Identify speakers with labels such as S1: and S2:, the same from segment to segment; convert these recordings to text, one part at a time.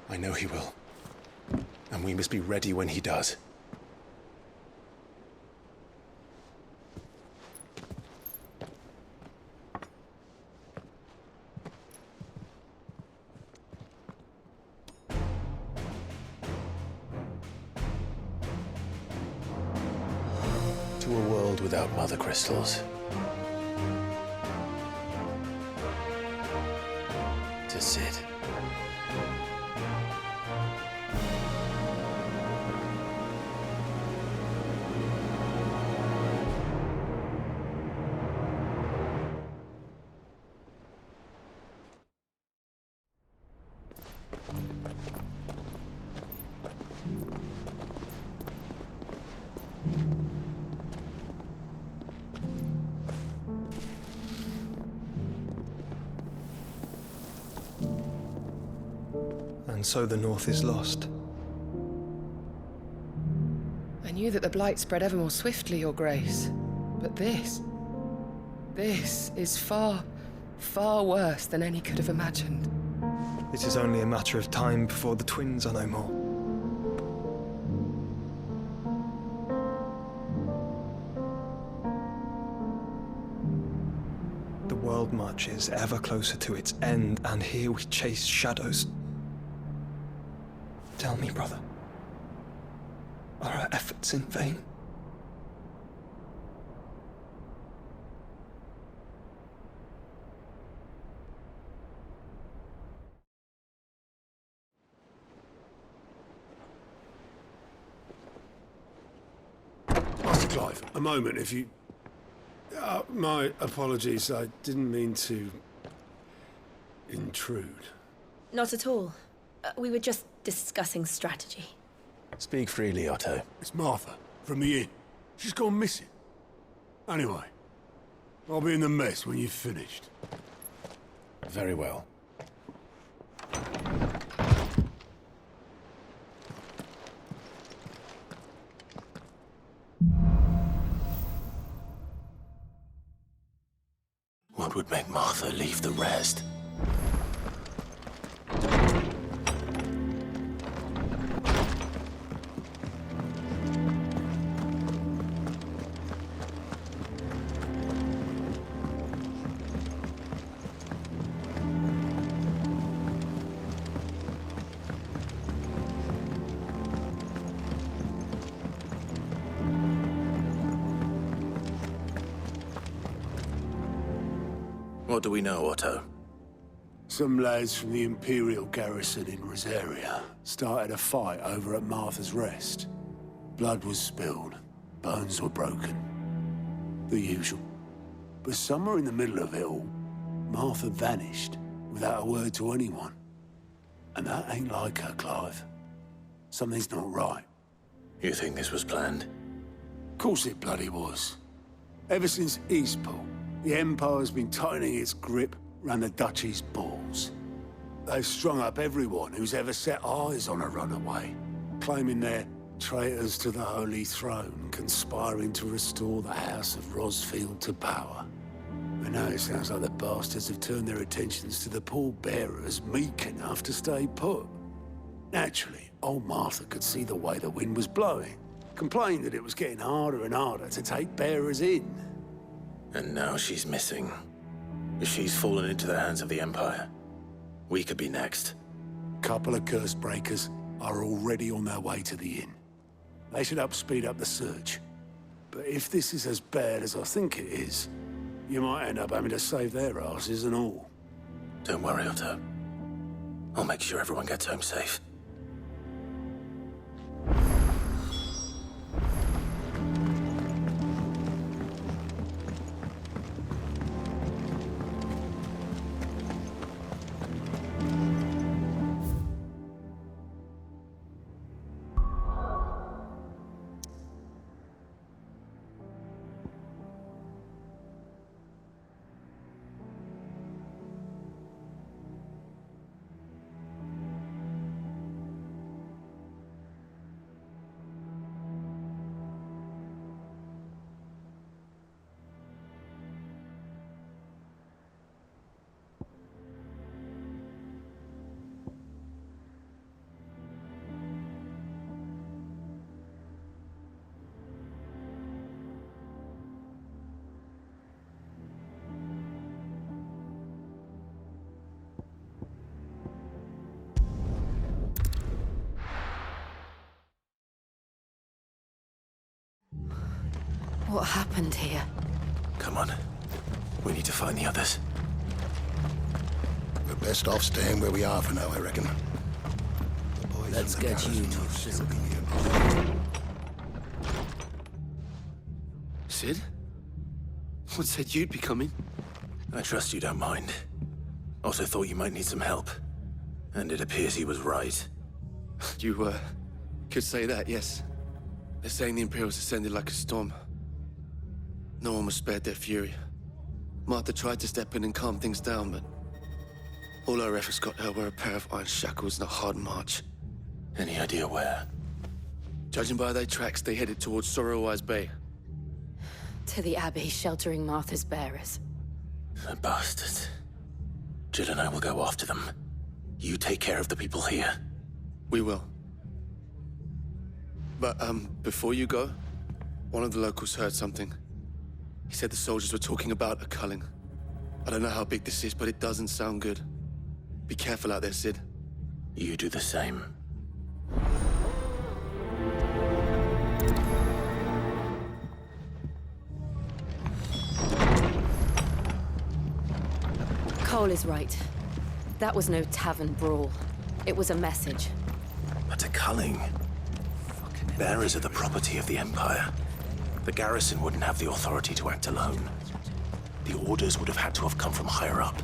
S1: I know he will. And we must be ready when he does. To a world without mother crystals. To Sid.
S2: And so the North is lost.
S3: I knew that the Blight spread ever more swiftly, Your Grace. But this is far, far worse than any could have imagined.
S2: It is only a matter of time before the twins are no more. The world marches ever closer to its end, and here we chase shadows. Tell me, brother, are our efforts in vain?
S4: Master Clive, a moment, if you... my apologies, I didn't mean to... intrude.
S5: Not at all. We were just discussing strategy.
S1: Speak freely, Otto.
S4: It's Martha, from the inn. She's gone missing. Anyway, I'll be in the mess when you've finished.
S1: Very well. What would make Martha leave the rest? What do we know, Otto?
S4: Some lads from the Imperial garrison in Rosaria started a fight over at Martha's Rest. Blood was spilled, bones were broken. The usual. But somewhere in the middle of it all, Martha vanished without a word to anyone. And that ain't like her, Clive. Something's not right.
S1: You think this was planned?
S4: Of course it bloody was. Ever since Eastpool, the Empire's been tightening its grip round the Duchy's balls. They've strung up everyone who's ever set eyes on a runaway, claiming they're traitors to the Holy Throne, conspiring to restore the House of Rosfield to power. And now it sounds like the bastards have turned their attentions to the pallbearers meek enough to stay put. Naturally, old Martha could see the way the wind was blowing, complained that it was getting harder and harder to take bearers in.
S1: And now she's missing. If she's fallen into the hands of the Empire, we could be next.
S4: Couple of curse breakers are already on their way to the inn. They should speed up the search. But if this is as bad as I think it is, you might end up having to save their asses and all.
S1: Don't worry, Otto. I'll make sure everyone gets home safe.
S5: What happened here?
S1: Come on. We need to find the others.
S6: We're best off staying where we are for now, I reckon.
S7: Let's get you to physical.
S8: Sid? What said you'd be coming?
S1: I trust you don't mind. Also thought you might need some help. And it appears he was right.
S8: You, could say that, yes. They're saying the Imperials ascended like a storm. No one was spared their fury. Martha tried to step in and calm things down, but all our efforts got her were a pair of iron shackles and a hard march.
S1: Any idea where?
S8: Judging by their tracks, they headed towards Sorrowwise Bay.
S5: To the Abbey sheltering Martha's bearers.
S1: The bastards. Jill and I will go after them. You take care of the people here.
S8: We will. But, before you go, one of the locals heard something. He said the soldiers were talking about a culling. I don't know how big this is, but it doesn't sound good. Be careful out there, Sid.
S1: You do the same.
S5: Cole is right. That was no tavern brawl. It was a message.
S1: But a culling. Bearers are the property of the Empire. The garrison wouldn't have the authority to act alone. The orders would have had to have come from higher up.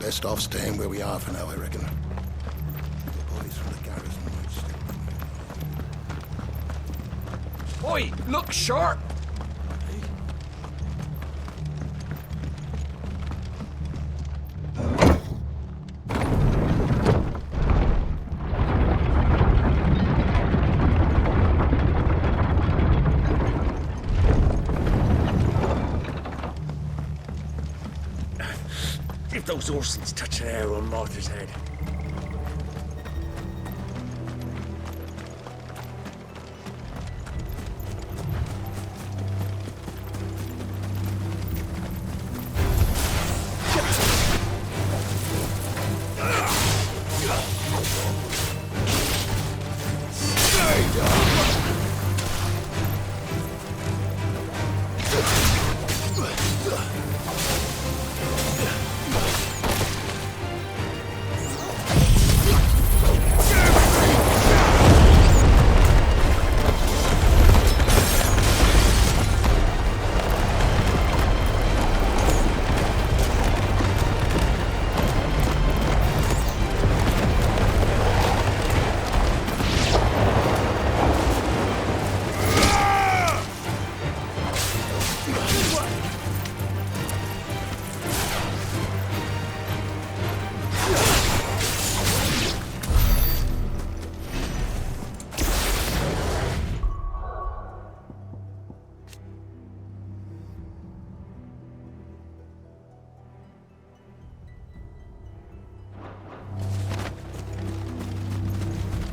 S6: Best off staying where we are for now, I reckon. The boys from the garrison might still...
S7: Oi, look sharp! Did those Orsons touch an arrow on Martha's head?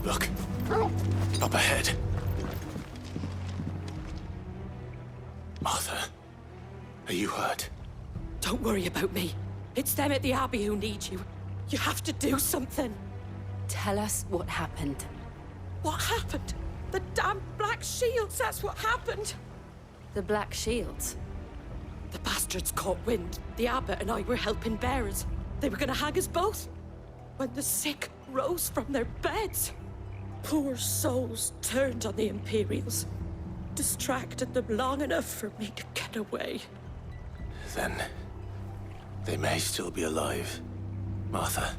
S1: Look. Up ahead. Martha, are you hurt?
S5: Don't worry about me. It's them at the Abbey who need you. You have to do something. Tell us what happened.
S9: What happened? The damn Black Shields, that's what happened.
S5: The Black Shields?
S9: The bastards caught wind. The abbot and I were helping bearers. They were gonna hang us both. When the sick rose from their beds, poor souls turned on the Imperials. Distracted them long enough for me to get away.
S1: Then they may still be alive. Martha,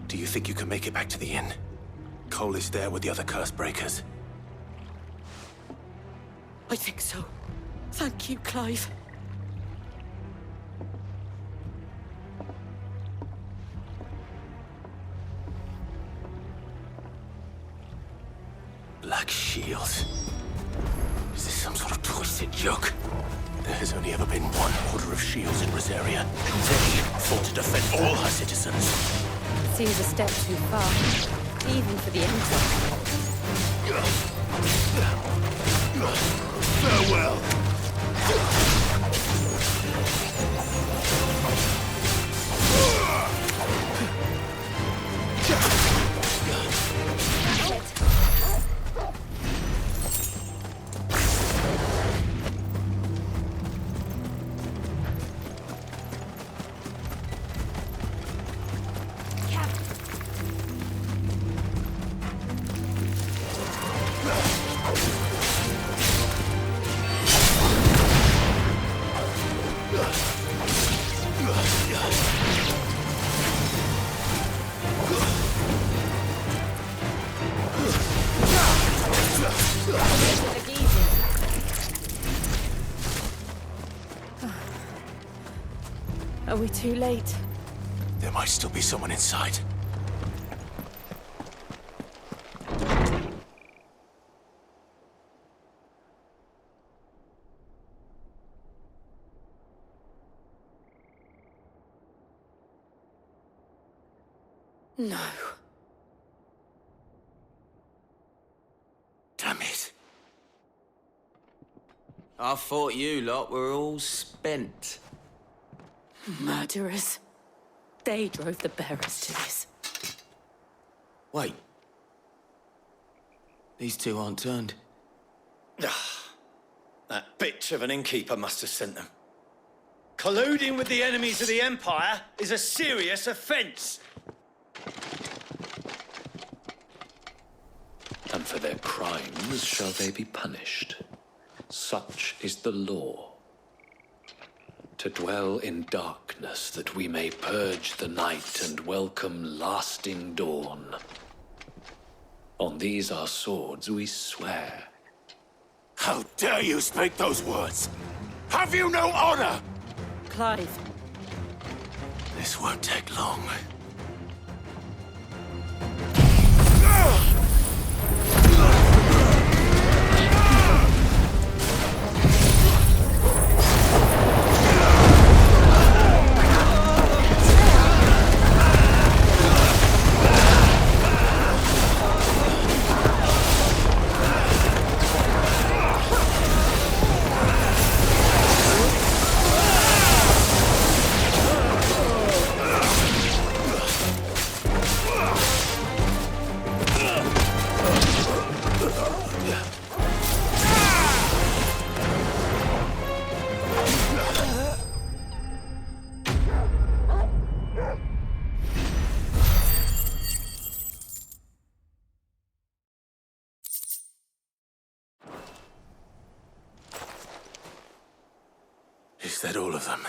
S1: do you think you can make it back to the inn? Cole is there with the other curse breakers.
S9: I think so. Thank you, Clive.
S1: Black Shields. Is this some sort of twisted joke? There has only ever been one Order of Shields in Rosaria, and they fought to defend all her citizens.
S5: Seems a step too far, even for the Empire.
S4: Farewell.
S5: Are we too late?
S1: There might still be someone inside.
S9: No.
S1: Damn it.
S7: I thought you lot were all spent.
S9: Murderers. They drove the bearers to this.
S7: Wait. These two aren't turned.
S10: That bitch of an innkeeper must have sent them. Colluding with the enemies of the Empire is a serious offense.
S11: And for their crimes shall they be punished. Such is the law. To dwell in darkness that we may purge the night and welcome lasting dawn. On these our swords we swear.
S1: How dare you speak those words? Have you no honor?
S9: Clive.
S1: This won't take long. Is that all of them?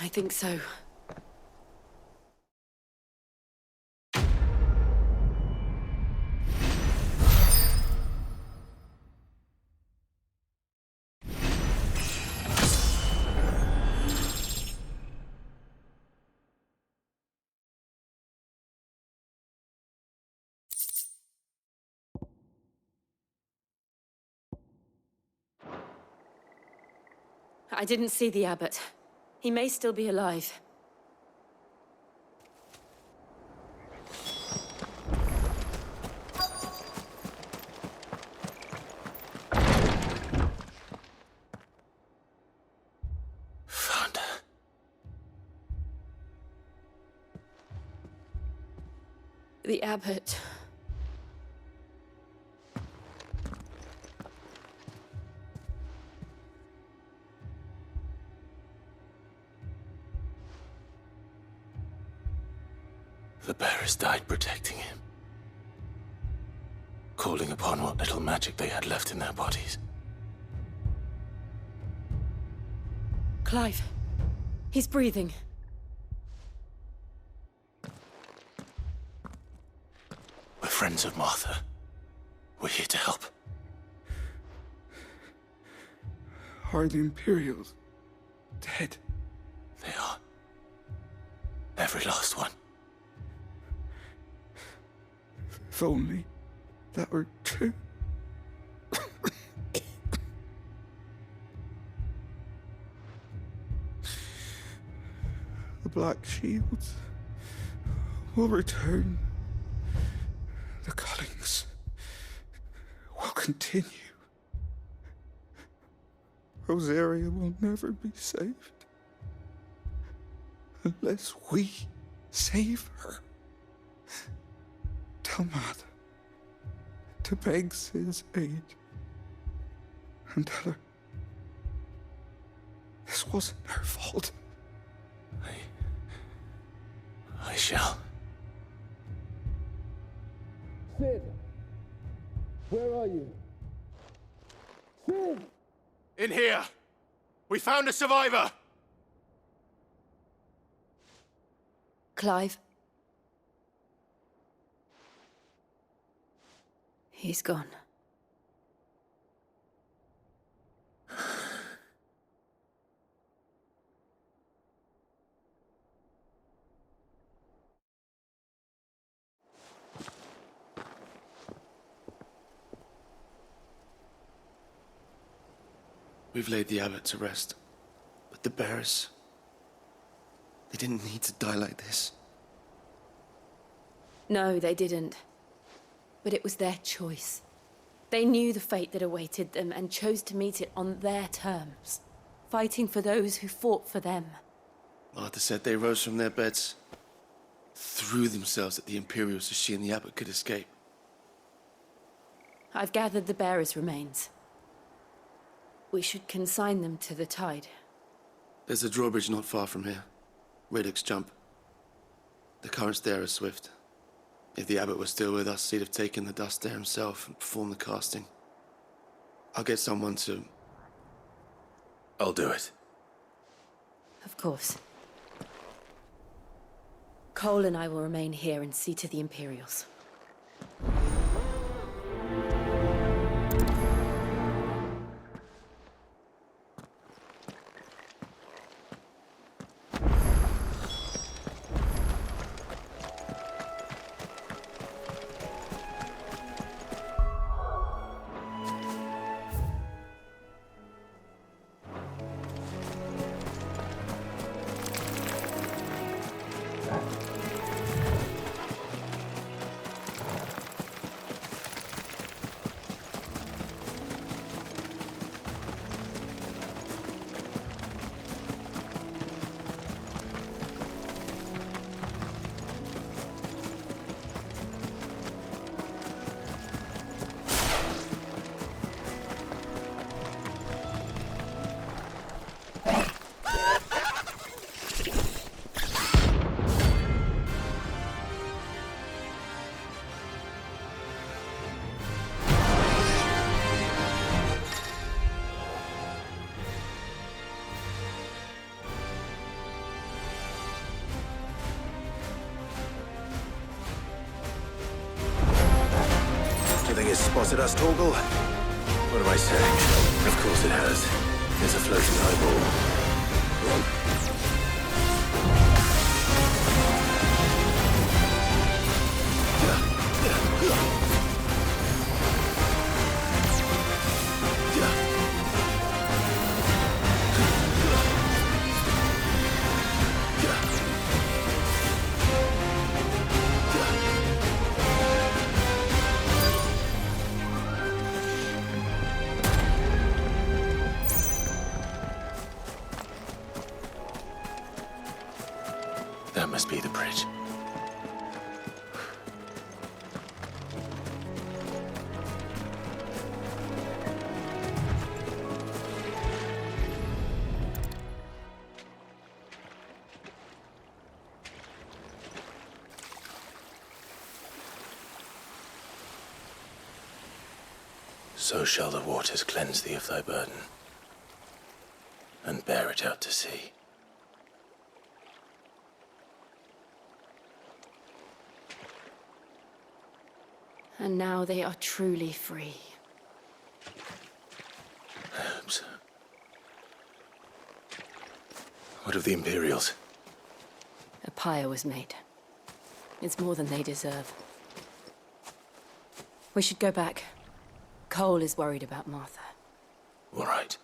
S5: I think so. I didn't see the abbot. He may still be alive.
S1: Found her.
S5: The abbot.
S1: The bearers died protecting him. Calling upon what little magic they had left in their bodies.
S5: Clive. He's breathing.
S1: We're friends of Martha. We're here to help.
S4: Are the Imperials dead?
S1: They are. Every last one.
S4: If only that were true. The Black Shields will return. The cullings will continue. Rosaria will never be saved unless we save her. Tell Mother to beg Cid's aid and tell her this wasn't her fault.
S1: I shall.
S12: Cid! Where are you? Cid!
S1: In here! We found a survivor!
S5: Clive. He's gone.
S8: We've laid the abbot to rest. But the bearers... they didn't need to die like this.
S5: No, they didn't. But it was their choice. They knew the fate that awaited them and chose to meet it on their terms, fighting for those who fought for them.
S8: Martha said they rose from their beds, threw themselves at the Imperials so she and the abbot could escape.
S5: I've gathered the bearers' remains. We should consign them to the tide.
S8: There's a drawbridge not far from here. Radix Jump. The currents there are swift. If the abbot was still with us, he'd have taken the dust there himself and performed the casting. I'll get someone to...
S1: I'll do it.
S5: Of course. Cole and I will remain here and see to the Imperials.
S1: Was it us, Torgal? What am I saying? Of course it has. There's a floating eyeball. That must be the bridge. So shall the waters cleanse thee of thy burden, and bear it out to sea.
S5: And now they are truly free.
S1: I hope so. What of the Imperials?
S5: A pyre was made. It's more than they deserve. We should go back. Cole is worried about Martha.
S1: All right.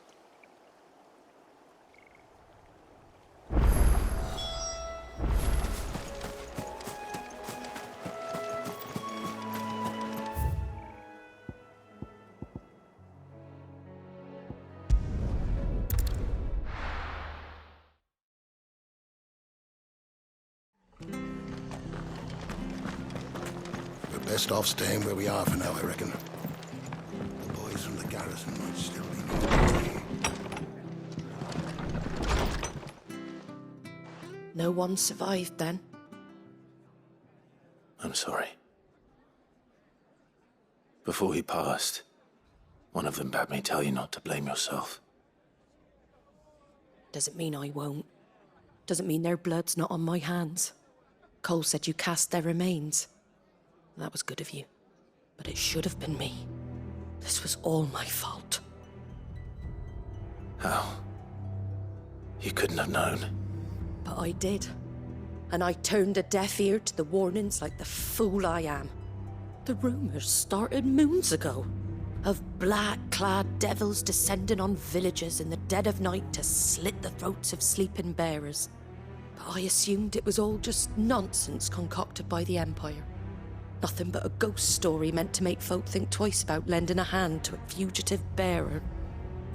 S6: We're best off staying where we are for now, I reckon. The boys from the garrison might still be nearby.
S9: No one survived then?
S1: I'm sorry. Before he passed, one of them bade me tell you not to blame yourself.
S9: Doesn't mean I won't. Doesn't mean their blood's not on my hands. Cole said you cast their remains. That was good of you. But it should have been me. This was all my fault.
S1: How? You couldn't have known.
S9: But I did. And I turned a deaf ear to the warnings like the fool I am. The rumors started moons ago. Of black-clad devils descending on villages in the dead of night to slit the throats of sleeping bearers. But I assumed it was all just nonsense concocted by the Empire. Nothing but a ghost story meant to make folk think twice about lending a hand to a fugitive bearer.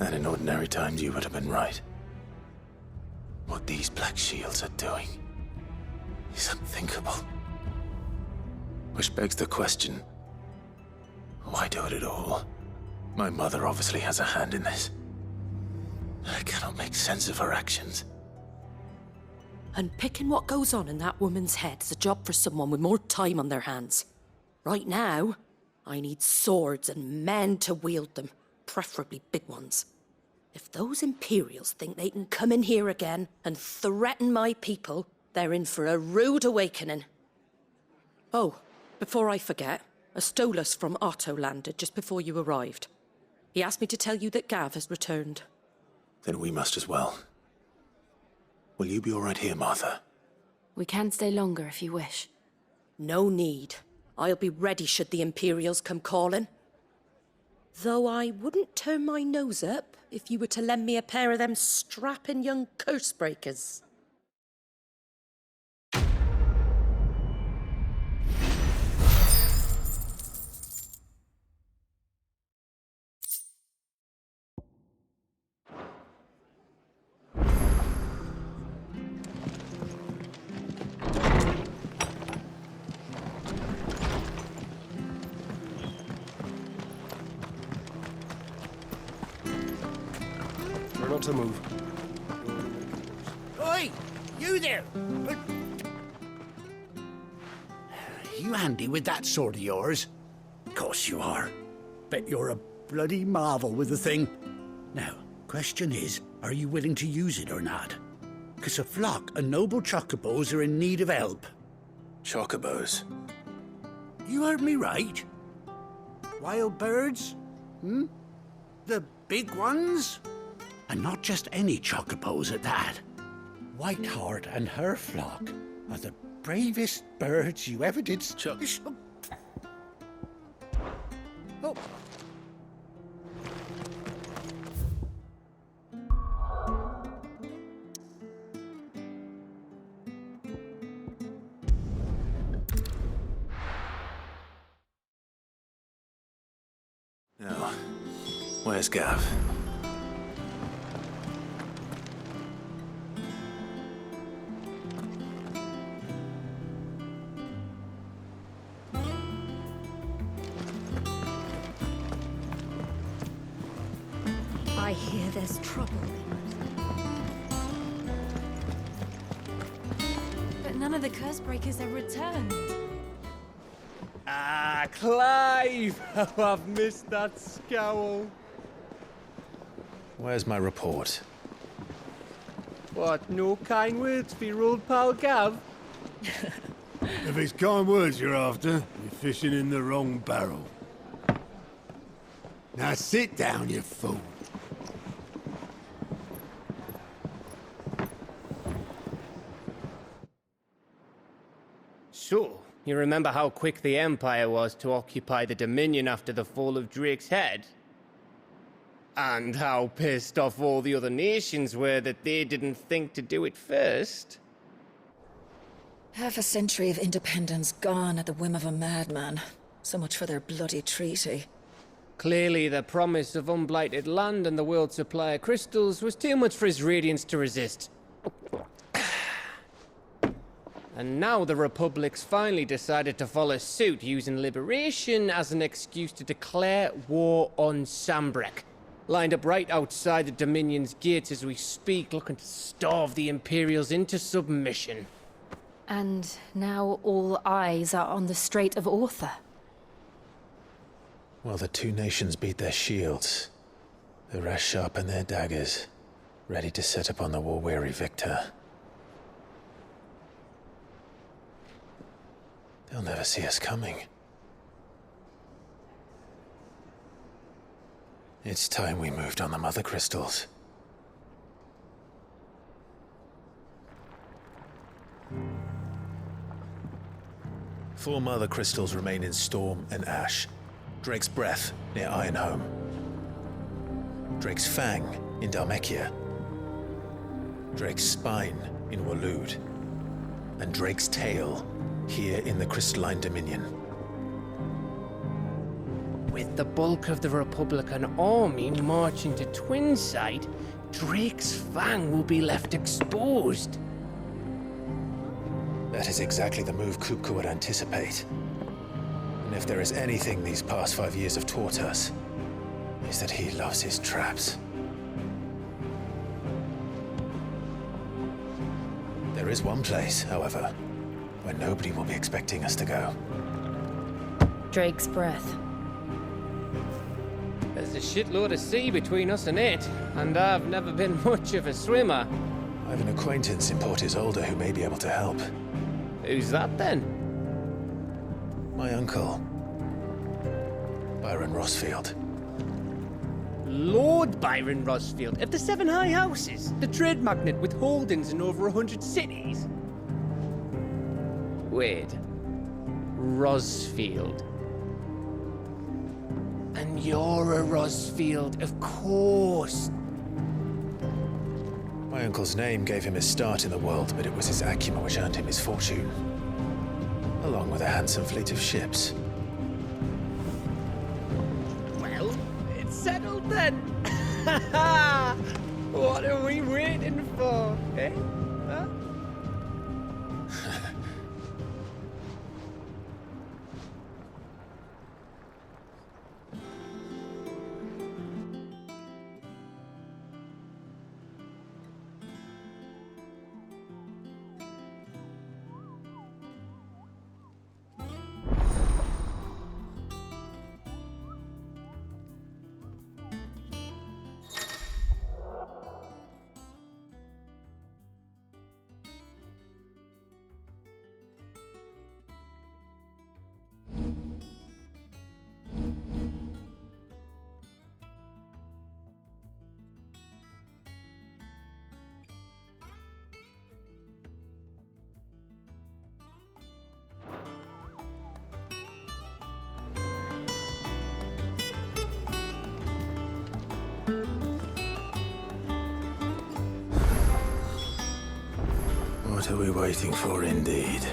S1: And in ordinary times you would have been right. What these Black Shields are doing is unthinkable. Which begs the question, why do it at all? My mother obviously has a hand in this. I cannot make sense of her actions.
S9: And picking what goes on in that woman's head is a job for someone with more time on their hands. Right now, I need swords and men to wield them, preferably big ones. If those Imperials think they can come in here again and threaten my people, they're in for a rude awakening. Oh, before I forget, a Stolas from Otto landed just before you arrived. He asked me to tell you that Gav has returned.
S1: Then we must as well. Will you be all right here, Martha?
S5: We can stay longer if you wish.
S9: No need. I'll be ready should the Imperials come calling. Though I wouldn't turn my nose up if you were to lend me a pair of them strapping young curse-breakers.
S2: We're not to move.
S13: Oi! You there! You handy with that sword of yours? Of course you are. Bet you're a bloody marvel with the thing. Now, question is, are you willing to use it or not? 'Cause a flock of noble chocobos are in need of help.
S1: Chocobos?
S13: You heard me right. Wild birds? The big ones? And not just any chocobos at that. Whiteheart and her flock are the bravest birds you ever did... Oh.
S1: Now, where's Gav?
S14: I hear there's trouble.
S5: But none of the curse breakers have returned.
S15: Ah, Clive! Oh, I've missed that scowl.
S1: Where's my report?
S15: What, no kind words for your old pal Gav?
S4: If it's kind words you're after, you're fishing in the wrong barrel. Now sit down, you fool.
S15: So, you remember how quick the Empire was to occupy the Dominion after the fall of Drake's head? And how pissed off all the other nations were that they didn't think to do it first?
S16: Half a century of independence gone at the whim of a madman. So much for their bloody treaty.
S15: Clearly, the promise of unblighted land and the world's supply of crystals was too much for his radiance to resist. And now the Republic's finally decided to follow suit, using liberation as an excuse to declare war on Sambrek. Lined up right outside the Dominion's gates as we speak, looking to starve the Imperials into submission.
S5: And now all eyes are on the Strait of Author.
S1: Well, the two nations beat their shields. The rest sharpen their daggers, ready to set upon the war-weary victor. They'll never see us coming. It's time we moved on the Mother Crystals. Four Mother Crystals remain in Storm and Ash. Drake's Breath near Ironhome. Drake's Fang in Dhalmekia. Drake's Spine in Waloed. And Drake's Tail here in the Crystalline Dominion.
S15: With the bulk of the Republican army marching to Twinside, Drake's Fang will be left exposed.
S1: That is exactly the move Kupka would anticipate. And if there is anything these past 5 years have taught us, is that he loves his traps. There is one place, however, where nobody will be expecting us to go.
S5: Drake's Breath.
S15: There's a shitload of sea between us and it, and I've never been much of a swimmer.
S1: I have an acquaintance in Port Isolde who may be able to help.
S15: Who's that then?
S1: My uncle, Byron Rosfield.
S15: Lord Byron Rosfield of the Seven High Houses, the trade magnate with holdings in over 100 cities. Wait, Rosfield. And you're a Rosfield, of course.
S1: My uncle's name gave him his start in the world, but it was his acumen which earned him his fortune. Along with a handsome fleet of ships.
S15: Well, it's settled then. What are we waiting for, eh? Huh?
S1: What are we waiting for, indeed?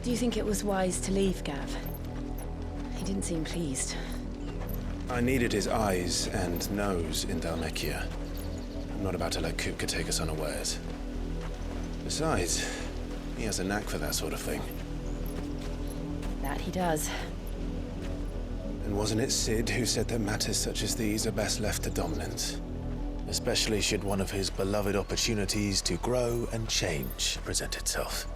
S5: Do you think it was wise to leave, Gav? He didn't seem pleased.
S2: I needed his eyes and nose in Dhalmekia. I'm not about to let Kupka take us unawares. Besides, he has a knack for that sort of thing.
S5: That he does.
S2: And wasn't it Sid who said that matters such as these are best left to dominance? Especially should one of his beloved opportunities to grow and change present itself.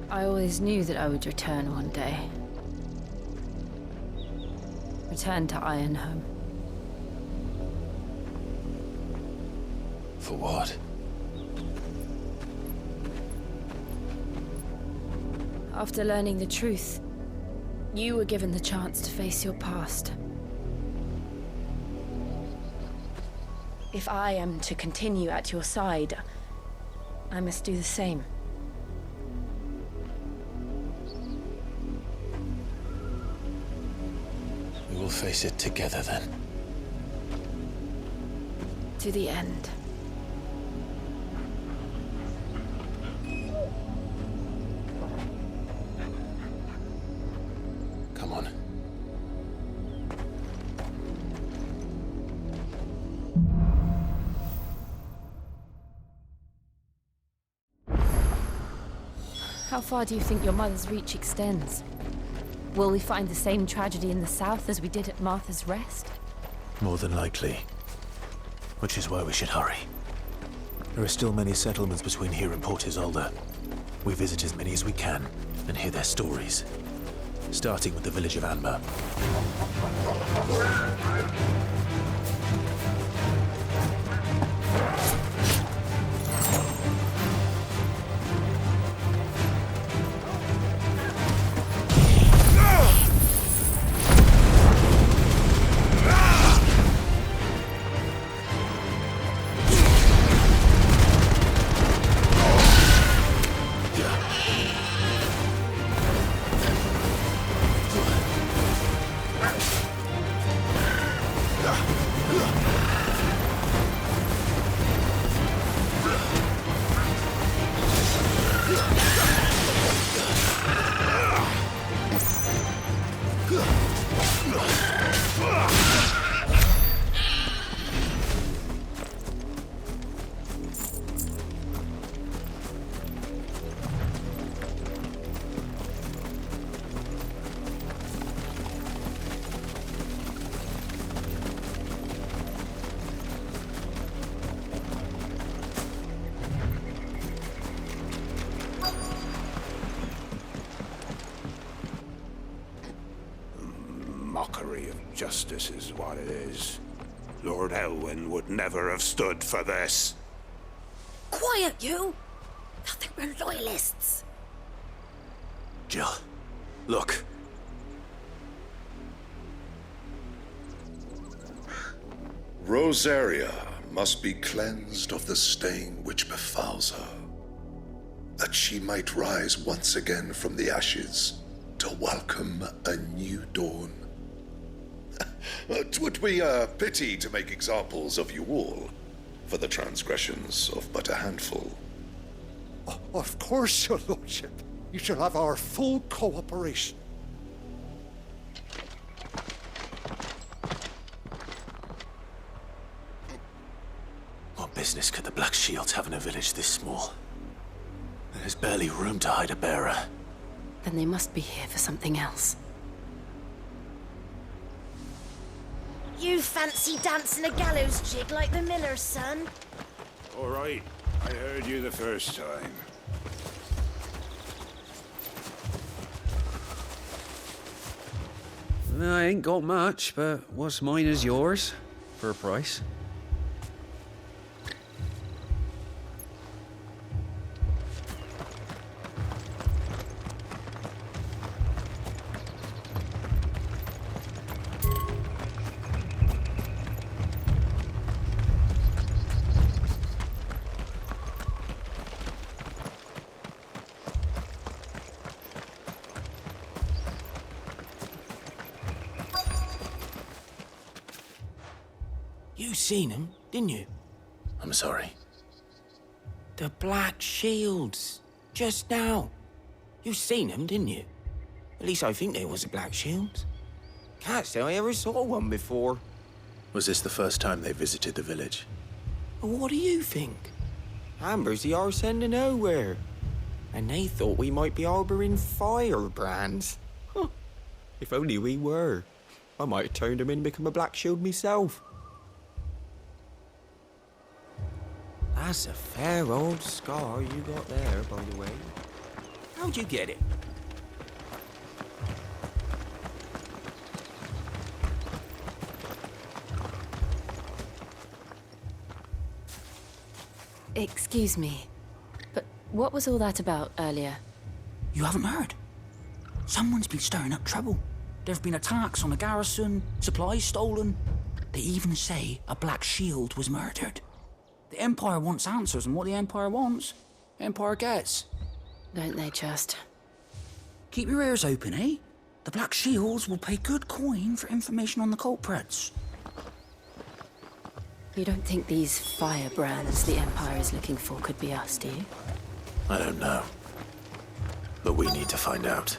S5: I always knew that I would return one day. Return to Ironhome.
S2: For what?
S5: After learning the truth, you were given the chance to face your past. If I am to continue at your side, I must do the same.
S2: We will face it together then.
S5: To the end.
S2: Come on.
S5: How far do you think your mother's reach extends? Will we find the same tragedy in the south as we did at Martha's Rest?
S1: More than likely. Which is why we should hurry. There are still many settlements between here and Port Isolde. We visit as many as we can and hear their stories. Starting with the village of Amber.
S4: Mockery of justice is what it is. Lord Elwyn would never have stood for this.
S14: Quiet, you! I think we're loyalists.
S1: Jill, look.
S17: Rosaria must be cleansed of the stain which befouls her, that she might rise once again from the ashes to welcome a new dawn. 'Twould be a pity to make examples of you all for the transgressions of but a handful.
S6: Of course, your lordship. You shall have our full cooperation.
S1: What business could the Black Shields have in a village this small? There's barely room to hide a bearer.
S5: Then they must be here for something else.
S14: You fancy dancing a gallows jig like the miller's son?
S4: All right, I heard you the first time.
S18: I ain't got much, but what's mine is yours, for a price.
S7: You seen him, didn't you?
S1: I'm sorry.
S7: The Black Shields. Just now. You seen them, didn't you? At least I think there was a Black Shield. Can't say I ever saw one before.
S2: Was this the first time they visited the village?
S7: What do you think? Amber's the arse end of nowhere. And they thought we might be harbouring firebrands. Huh. If only we were. I might have turned them in and become a Black Shield myself. That's a fair old scar you got there, by the way. How'd you get it?
S5: Excuse me, but what was all that about earlier?
S19: You haven't heard? Someone's been stirring up trouble. There've been attacks on the garrison, supplies stolen. They even say a Black Shield was murdered. The Empire wants answers, and what the Empire wants, the Empire gets.
S5: Don't they just?
S19: Keep your ears open, eh? The Black Shields will pay good coin for information on the culprits.
S5: You don't think these firebrands the Empire is looking for could be us, do you?
S2: I don't know. But we need to find out.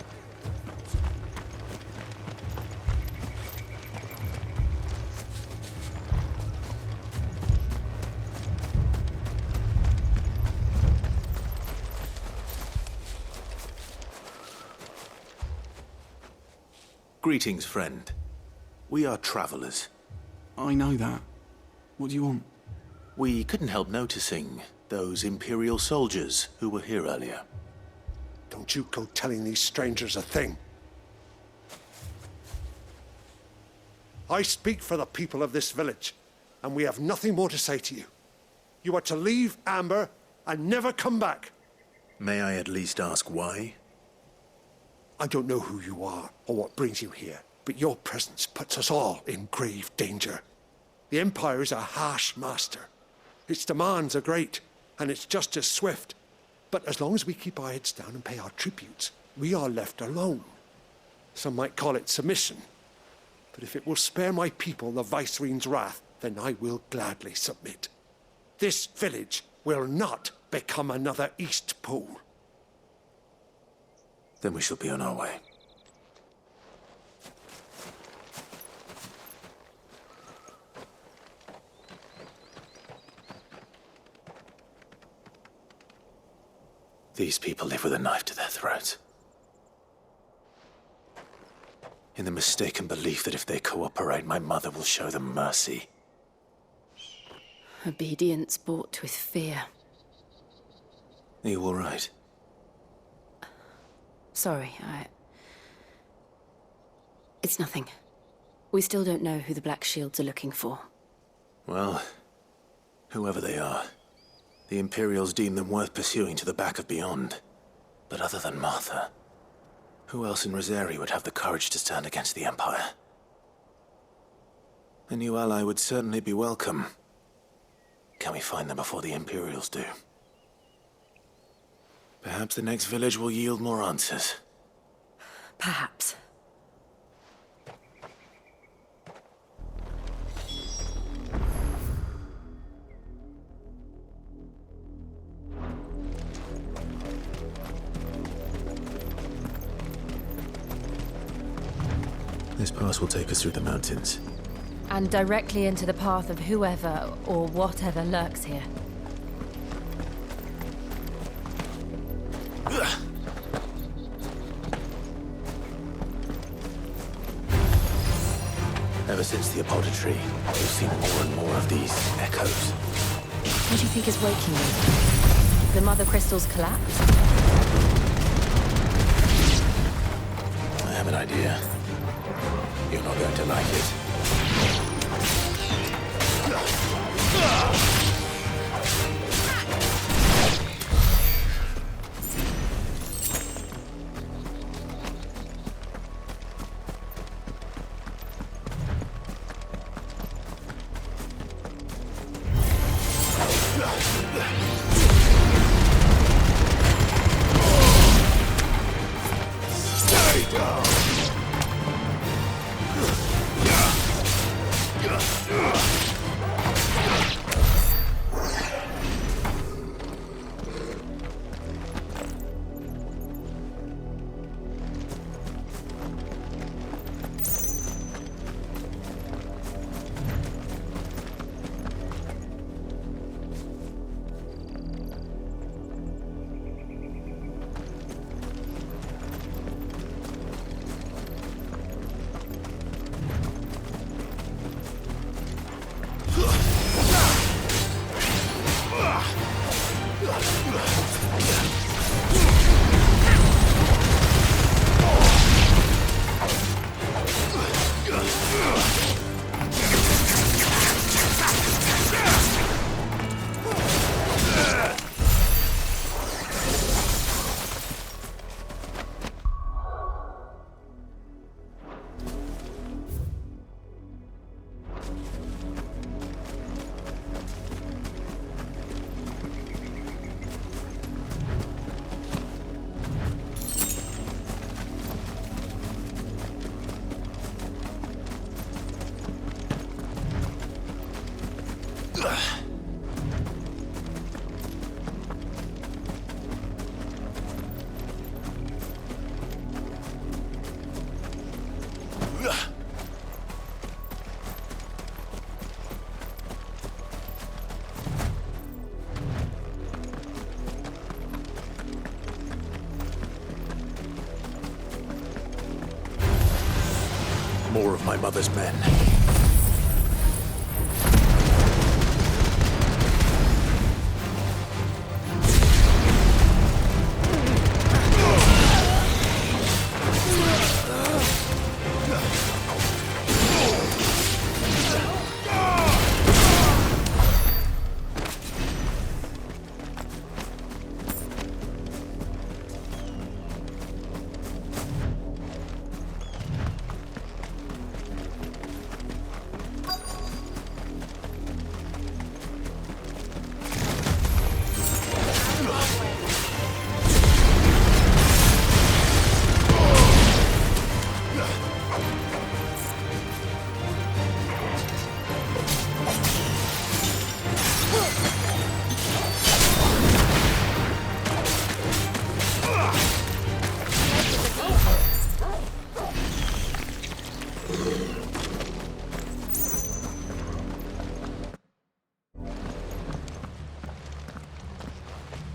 S2: Greetings, friend. We are travelers.
S20: I know that. What do you want?
S2: We couldn't help noticing those Imperial soldiers who were here earlier.
S6: Don't you go telling these strangers a thing. I speak for the people of this village, and we have nothing more to say to you. You are to leave Amber and never come back.
S2: May I at least ask why?
S6: I don't know who you are or what brings you here, but your presence puts us all in grave danger. The Empire is a harsh master. Its demands are great, and its justice swift. But as long as we keep our heads down and pay our tributes, we are left alone. Some might call it submission. But if it will spare my people the Viceroy's wrath, then I will gladly submit. This village will not become another East Pole.
S2: Then we shall be on our way. These people live with a knife to their throats. In the mistaken belief that if they cooperate, my mother will show them mercy.
S5: Obedience bought with fear.
S2: Are you all right?
S5: Sorry, It's nothing. We still don't know who the Black Shields are looking for.
S2: Well, whoever they are, the Imperials deem them worth pursuing to the back of beyond. But other than Martha, who else in Rosari would have the courage to stand against the Empire? A new ally would certainly be welcome. Can we find them before the Imperials do? Perhaps the next village will yield more answers.
S5: Perhaps.
S2: This pass will take us through the mountains.
S5: And directly into the path of whoever or whatever lurks here.
S2: Ever since the apothecary, we've seen more and more of these echoes.
S5: What do you think is waking them? The mother crystals collapse?
S2: I have an idea. You're not going to like it.
S4: Stay down!
S2: More of my mother's men.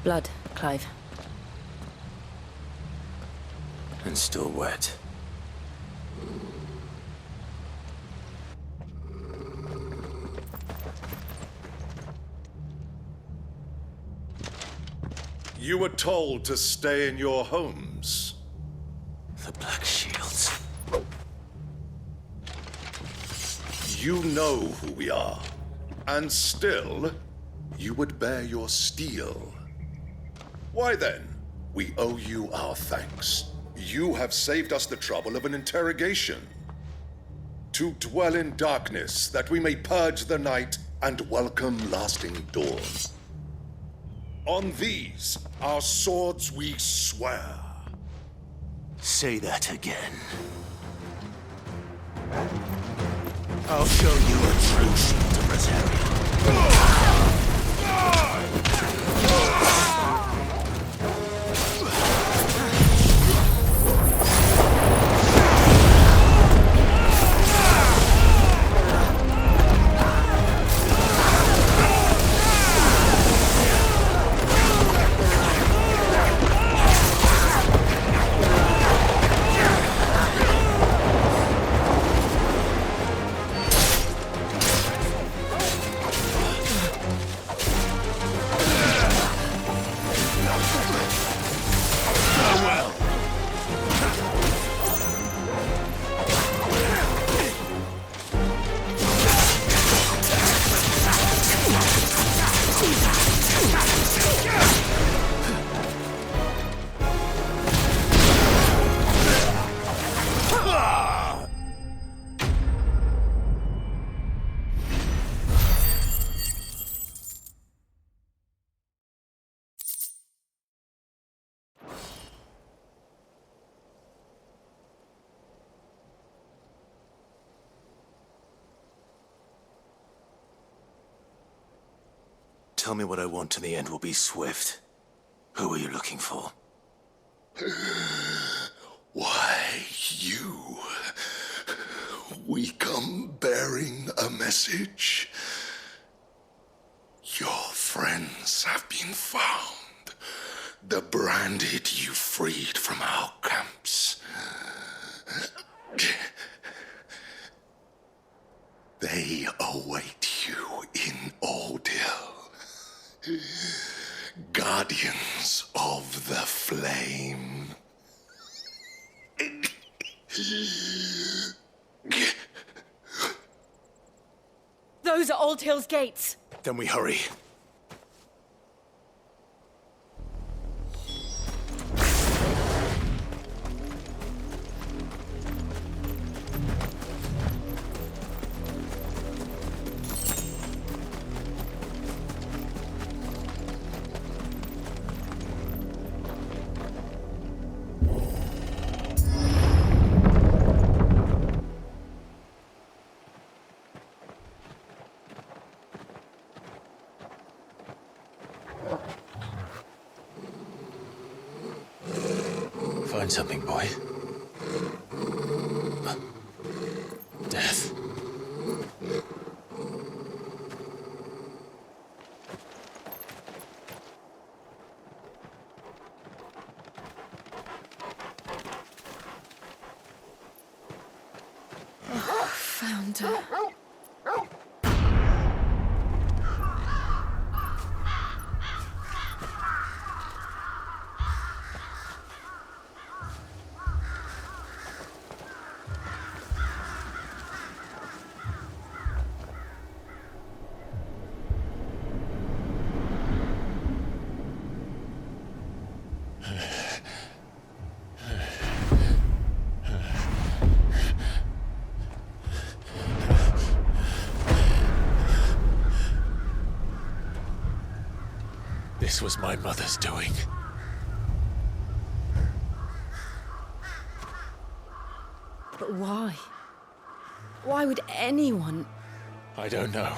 S5: Blood, Clive.
S2: And still wet.
S17: You were told to stay in your homes.
S2: The Black Shields.
S17: You know who we are. And still, you would bear your steel. Why then, we owe you our thanks. You have saved us the trouble of an interrogation. To dwell in darkness, that we may purge the night and welcome lasting dawn. On these, our swords we swear.
S2: Say that again. I'll show you a true shield of Rosaria.
S1: tell me what I want and the end will be swift. Who are you looking for?
S17: Why, you. We come bearing a message. Your friends have been found. The branded you freed from our camps. They await you in Ordeal. Guardians of the Flame.
S5: Those are Old Hill's gates.
S1: Then we hurry. Find something, boy. Death.
S5: Oh, found her.
S1: This was my mother's doing.
S5: But why? Why would anyone?
S1: I don't know.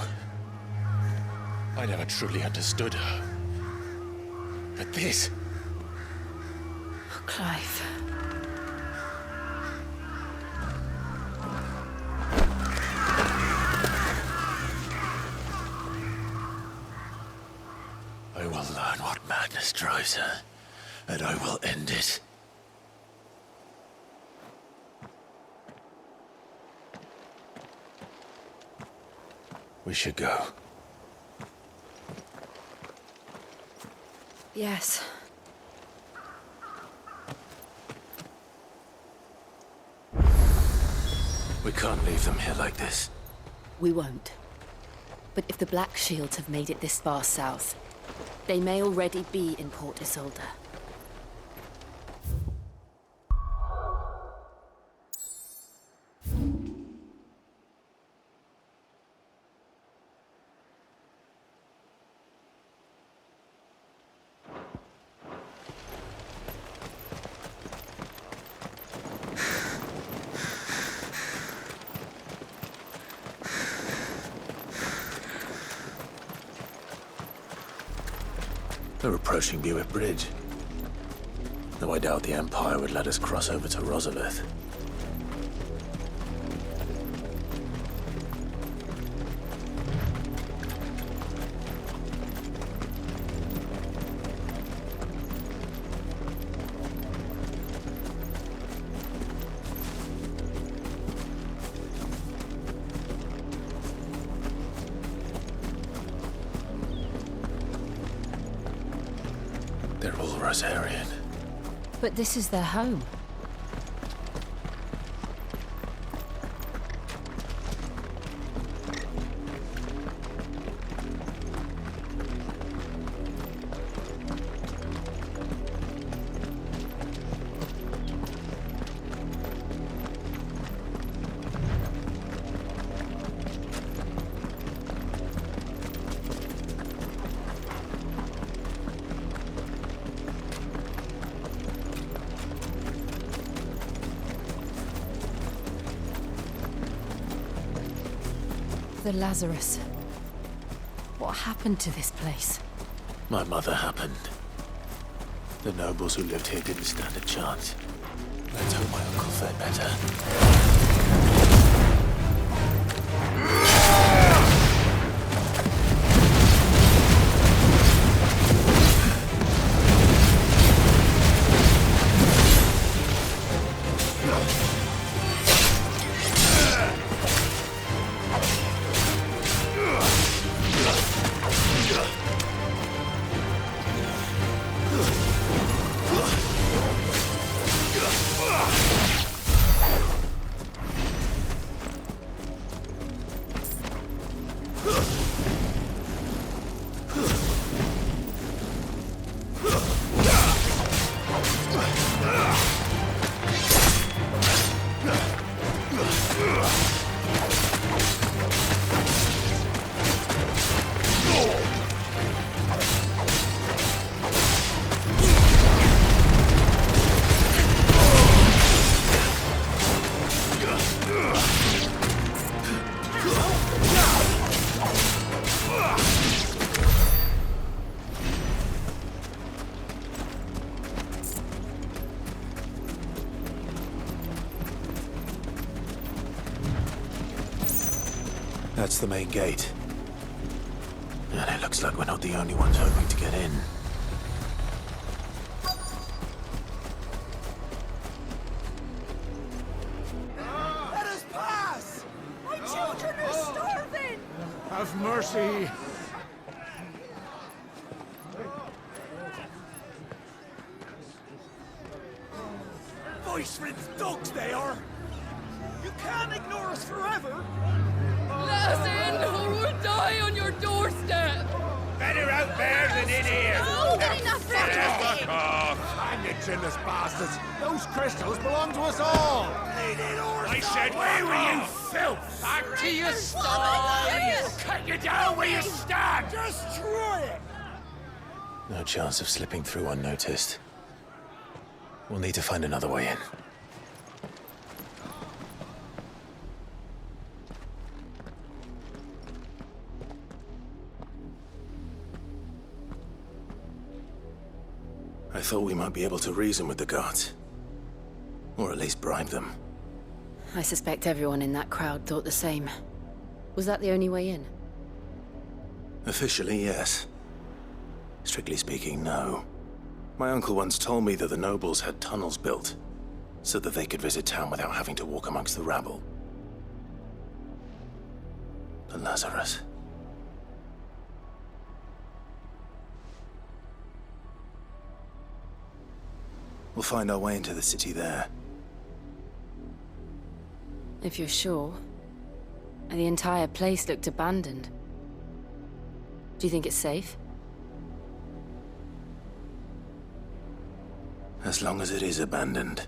S1: I never truly understood her. But this...
S5: Oh, Clive.
S1: I will learn what madness drives her, and I will end it. We should go.
S5: Yes.
S1: We can't leave them here like this.
S5: We won't. But if the Black Shields have made it this far south, they may already be in Port Isolde.
S1: They're approaching Buick Bridge. Though I doubt the Empire would let us cross over to Rosalith. They're all Rosarian.
S5: But this is their home. The Lazarus. What happened to this place?
S1: My mother happened. The nobles who lived here didn't stand a chance. Let's hope my uncle fared better. That's the main gate. And it looks like we're not the only ones hoping to get in.
S12: Let us pass! My children are starving!
S6: Have mercy.
S12: Voice-ripped dogs they are! You can't ignore us forever!
S3: Let us in, or we'll die on your doorstep!
S12: Better out there than in here!
S14: Oh, good enough for everything!
S12: Hang it, chinless bastards! Those crystals belong to us all! I said, where were you, filth? Back to your stalls! Cut you down where you stand! Destroy it!
S1: No chance of slipping through unnoticed. We'll need to find another way in. I thought we might be able to reason with the guards. Or at least bribe them.
S5: I suspect everyone in that crowd thought the same. Was that the only way in?
S1: Officially, yes. Strictly speaking, no. My uncle once told me that the nobles had tunnels built, so that they could visit town without having to walk amongst the rabble. But Lazarus... We'll find our way into the city there.
S5: If you're sure. The entire place looked abandoned. Do you think it's safe?
S1: As long as it is abandoned.